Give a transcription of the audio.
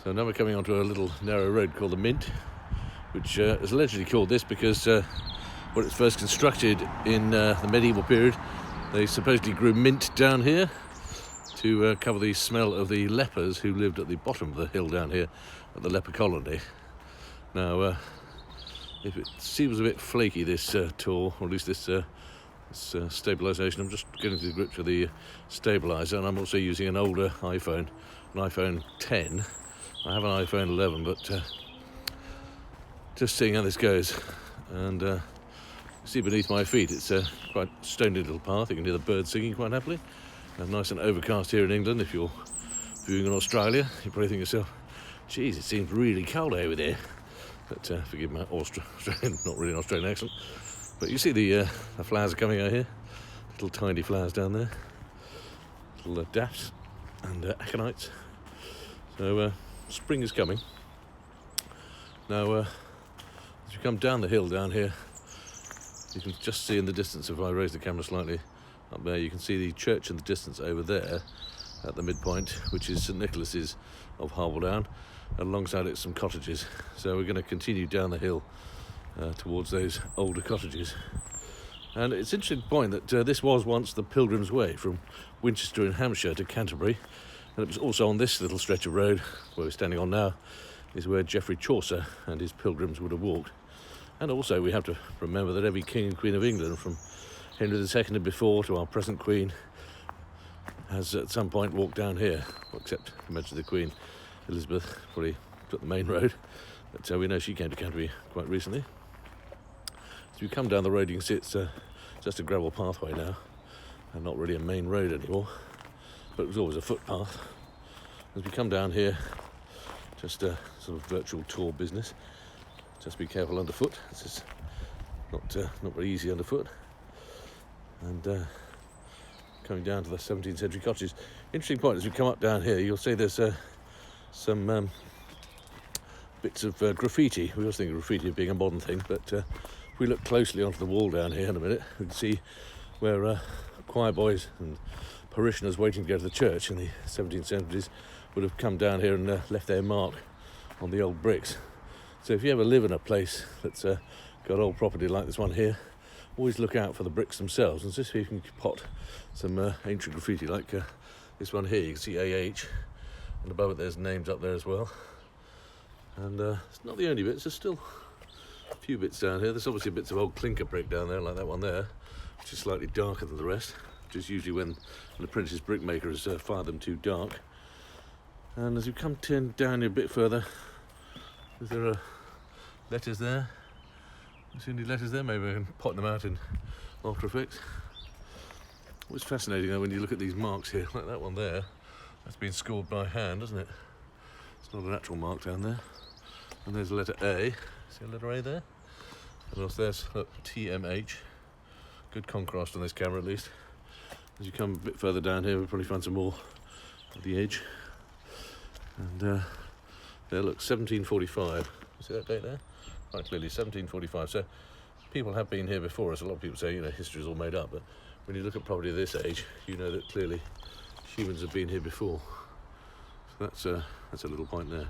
So now we're coming onto a little narrow road called the Mint, which is allegedly called this because when it's first constructed in the medieval period, they supposedly grew mint down here to cover the smell of the lepers who lived at the bottom of the hill down here at the leper colony. Now, if it seems a bit flaky, this tour, or at least this stabilisation, I'm just getting to grips with the stabiliser, and I'm also using an older iPhone, an iPhone 10. I have an iPhone 11, but just seeing how this goes. And you see beneath my feet, it's a quite stony little path. You can hear the birds singing quite happily. Nice and overcast here in England. If you're viewing in Australia, you probably think to yourself, geez, it seems really cold over there. But forgive my Australian, not really an Australian accent. But you see the flowers are coming out here. Little tiny flowers down there. Little daphs and aconites. So spring is coming. Now, as you come down the hill down here, you can just see in the distance, if I raise the camera slightly, up there you can see the church in the distance over there at the midpoint, which is St Nicholas's of Harbledown. Alongside it some cottages. So we're going to continue down the hill towards those older cottages. And it's an interesting point that this was once the Pilgrims' Way from Winchester in Hampshire to Canterbury. And it was also on this little stretch of road where we're standing on now is where Geoffrey Chaucer and his pilgrims would have walked. And also we have to remember that every king and queen of England, from Henry II and before to our present queen, has at some point walked down here, except I mentioned the Queen Elizabeth probably took the main road, but we know she came to Canterbury quite recently. As you come down the road, you can see it's just a gravel pathway now, and not really a main road anymore, but it was always a footpath. As we come down here, just a sort of virtual tour business. Just be careful underfoot. This is not very easy underfoot. And coming down to the 17th century cottages. Interesting point, as we come up down here, you'll see there's some bits of graffiti. We always think of graffiti being a modern thing, but if we look closely onto the wall down here in a minute, we can see where choir boys and parishioners waiting to go to the church in the 1770s would have come down here and left their mark on the old bricks. So if you ever live in a place that's got old property like this one here, always look out for the bricks themselves and just see if you can spot some ancient graffiti like this one here. You can see AH, and above it there's names up there as well. And it's not the only bits, there's still a few bits down here. There's obviously bits of old clinker brick down there, like that one there, which is slightly darker than the rest, which is usually when an apprentice brickmaker has fired them too dark. And as you come down a bit further, is there letters there? You see any letters there? Maybe I can pot them out in After Effects. What's fascinating though, when you look at these marks here, like that one there, that's been scored by hand, doesn't it? It's not an actual mark down there. And there's a letter A. See a letter A there? And also there's TMH. Good contrast on this camera at least. As you come a bit further down here, we'll probably find some more at the edge. And there, look, 1745. You see that date there? Quite clearly, 1745. So people have been here before us. A lot of people say, history is all made up. But when you look at property of this age, you know that clearly humans have been here before. So that's a little point there.